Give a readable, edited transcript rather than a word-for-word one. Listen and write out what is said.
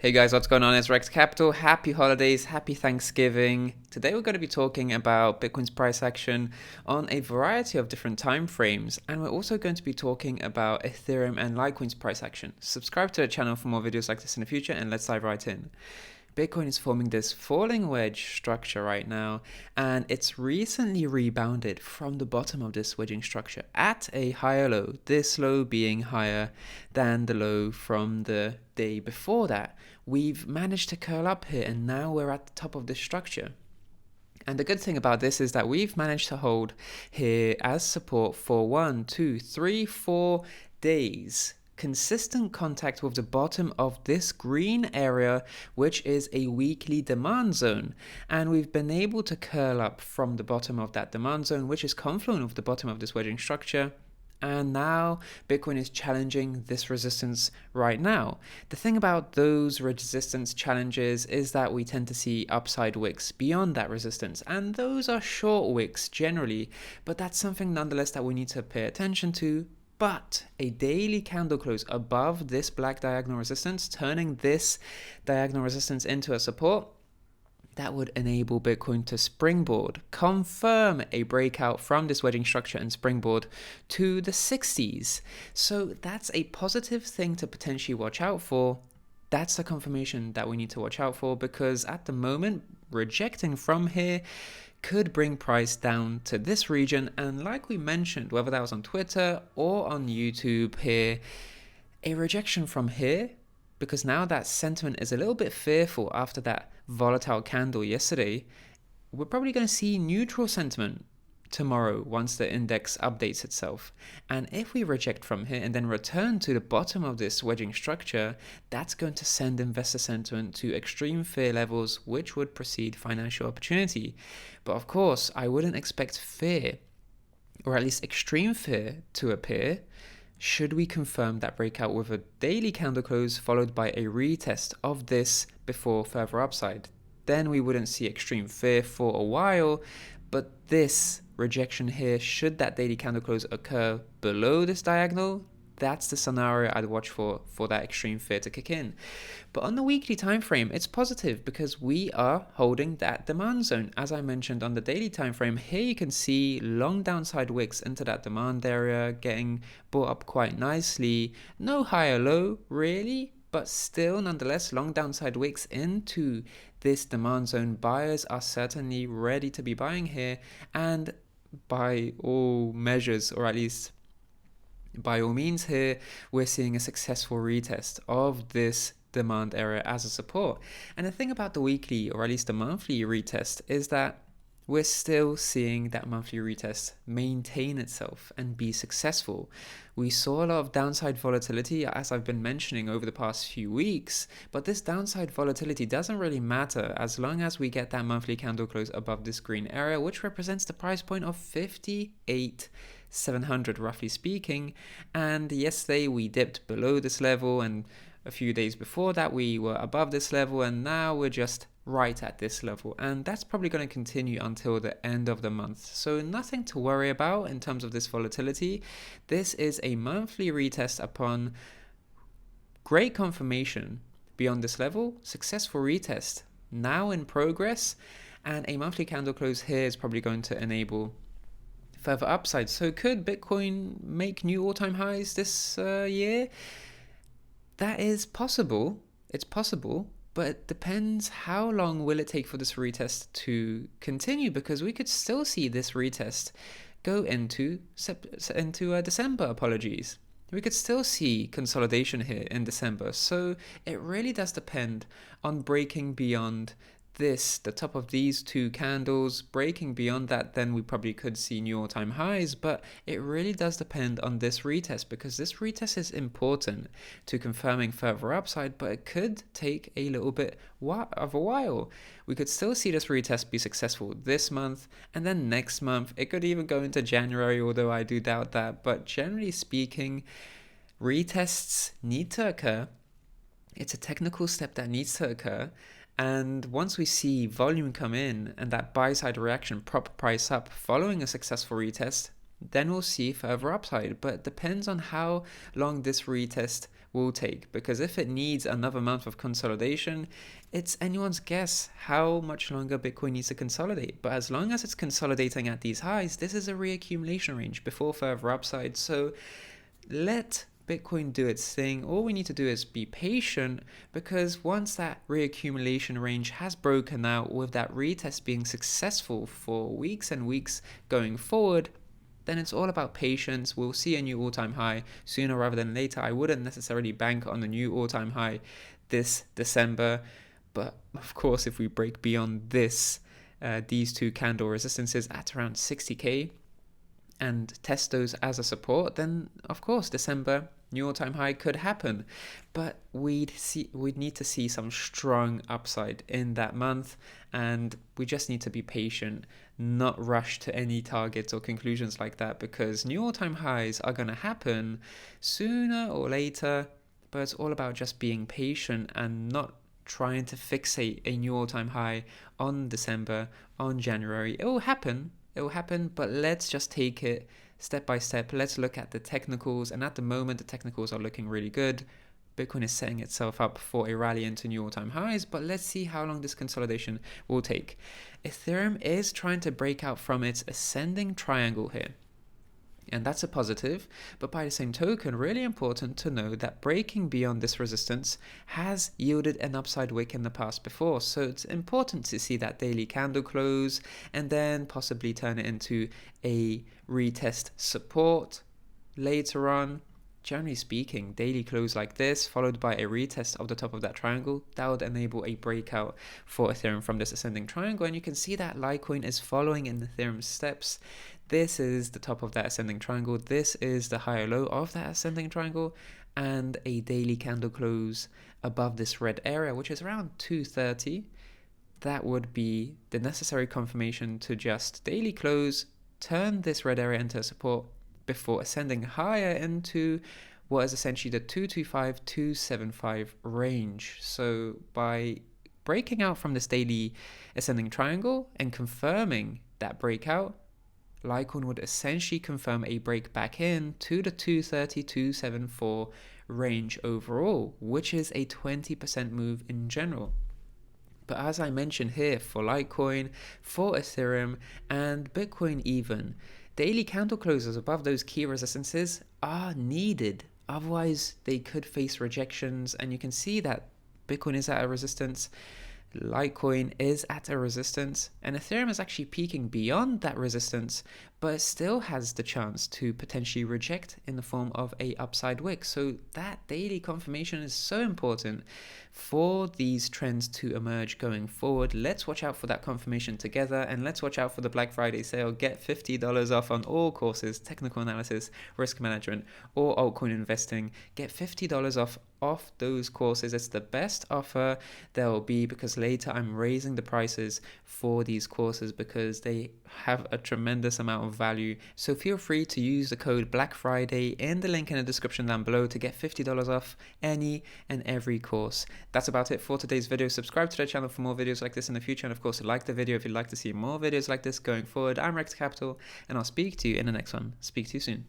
Hey guys, what's going on? It's Rekt Capital. Happy holidays, happy Thanksgiving. Today we're going to be talking about Bitcoin's price action on a variety of different time frames, and we're also going to be talking about Ethereum and Litecoin's price action. Subscribe to the channel for more videos like this in the future, and let's dive right in. Bitcoin is forming this falling wedge structure right now, and it's recently rebounded from the bottom of this wedging structure at a higher low, this low being higher than the low from the day before that. We've managed to curl up here, and now we're at the top of this structure. And the good thing about this is that we've managed to hold here as support for 1, 2, 3, 4 days. Consistent contact with the bottom of this green area, which is a weekly demand zone. And we've been able to curl up from the bottom of that demand zone, which is confluent with the bottom of this wedging structure. And now Bitcoin is challenging this resistance right now. The thing about those resistance challenges is that we tend to see upside wicks beyond that resistance, and those are short wicks generally, but that's something nonetheless that we need to pay attention to. But a daily candle close above this black diagonal resistance, turning this diagonal resistance into a support, that would enable Bitcoin to springboard, confirm a breakout from this wedging structure and springboard to the 60s. So that's a positive thing to potentially watch out for. That's the confirmation that we need to watch out for, because at the moment, rejecting from here could bring price down to this region. And like we mentioned, whether that was on Twitter or on YouTube here, a rejection from here, because now that sentiment is a little bit fearful after that volatile candle yesterday, we're probably going to see neutral sentiment tomorrow once the index updates itself. And if we reject from here and then return to the bottom of this wedging structure, that's going to send investor sentiment to extreme fear levels, which would precede financial opportunity. But of course, I wouldn't expect fear, or at least extreme fear, to appear should we confirm that breakout with a daily candle close followed by a retest of this before further upside. Then we wouldn't see extreme fear for a while, but this rejection here, should that daily candle close occur below this diagonal, that's the scenario I'd watch for that extreme fear to kick in. But on the weekly time frame, it's positive because we are holding that demand zone. As I mentioned on the daily time frame, here you can see long downside wicks into that demand area getting brought up quite nicely. No higher low really, but still nonetheless long downside wicks into this demand zone. Buyers are certainly ready to be buying here, and by all measures, or at least by all means here, we're seeing a successful retest of this demand area as a support. And the thing about the weekly, or at least the monthly retest, is that we're still seeing that monthly retest maintain itself and be successful. We saw a lot of downside volatility, as I've been mentioning over the past few weeks, but this downside volatility doesn't really matter as long as we get that monthly candle close above this green area, which represents the price point of 58,700 roughly speaking. And yesterday we dipped below this level, and a few days before that we were above this level, and now we're just right at this level, and that's probably going to continue until the end of the month. So nothing to worry about in terms of this volatility. This is a monthly retest upon great confirmation beyond this level, successful retest now in progress, and a monthly candle close here is probably going to enable further upside. So could Bitcoin make new all-time highs this year? That is possible. It's possible. But it depends how long will it take for this retest to continue, because we could still see this retest go into December, apologies. We could still see consolidation here in December. So it really does depend on breaking beyond this, the top of these two candles. Breaking beyond that, then we probably could see new all-time highs, but it really does depend on this retest, because this retest is important to confirming further upside, but it could take a little bit of a while. We could still see this retest be successful this month, and then next month it could even go into January, although I do doubt that. But generally speaking, retests need to occur. It's a technical step that needs to occur. And once we see volume come in and that buy side reaction prop price up following a successful retest, then we'll see further upside. But it depends on how long this retest will take, because if it needs another month of consolidation, it's anyone's guess how much longer Bitcoin needs to consolidate. But as long as it's consolidating at these highs, this is a reaccumulation range before further upside. So let Bitcoin do its thing. All we need to do is be patient, because once that reaccumulation range has broken out, with that retest being successful for weeks and weeks going forward, then it's all about patience. We'll see a new all-time high sooner rather than later. I wouldn't necessarily bank on a new all-time high this December, but of course, if we break beyond this, these two candle resistances at around 60k, and test those as a support, then of course December new all-time high could happen. But we'd need to see some strong upside in that month, and we just need to be patient, not rush to any targets or conclusions like that, because new all-time highs are going to happen sooner or later. But it's all about just being patient and not trying to fixate a new all-time high on December, on January. It will happen, but let's just take it step by step. Let's look at the technicals, and at the moment the technicals are looking really good. Bitcoin is setting itself up for a rally into new all-time highs, but let's see how long this consolidation will take. Ethereum is trying to break out from its ascending triangle here, and that's a positive. But by the same token, really important to know that breaking beyond this resistance has yielded an upside wick in the past before. So it's important to see that daily candle close and then possibly turn it into a retest support later on. Generally speaking, daily close like this followed by a retest of the top of that triangle, that would enable a breakout for Ethereum from this ascending triangle. And you can see that Litecoin is following in Ethereum's steps. This is the top of that ascending triangle, this is the high or low of that ascending triangle, and a daily candle close above this red area, which is around 230. That would be the necessary confirmation to just daily close, turn this red area into a support before ascending higher into what is essentially the 225, 275 range. So by breaking out from this daily ascending triangle and confirming that breakout, Litecoin would essentially confirm a break back in to the 230, 274 range overall, which is a 20% move in general. But as I mentioned here, for Litecoin, for Ethereum, and Bitcoin even, daily candle closes above those key resistances are needed. Otherwise, they could face rejections, and you can see that Bitcoin is at a resistance, Litecoin is at a resistance, and Ethereum is actually peaking beyond that resistance, but it still has the chance to potentially reject in the form of a upside wick. So that daily confirmation is so important for these trends to emerge going forward. Let's watch out for that confirmation together, and let's watch out for the Black Friday sale. Get $50 off on all courses, technical analysis, risk management, or altcoin investing. Get $50 off those courses. It's the best offer there will be, because later I'm raising the prices for these courses because they have a tremendous amount of value. So feel free to use the code Black Friday in the link in the description down below to get $50 off any and every course. That's about it for today's video. Subscribe to the channel for more videos like this in the future, and of course like the video if you'd like to see more videos like this going forward. I'm Rekt Capital, and I'll speak to you in the next one. Speak to you soon.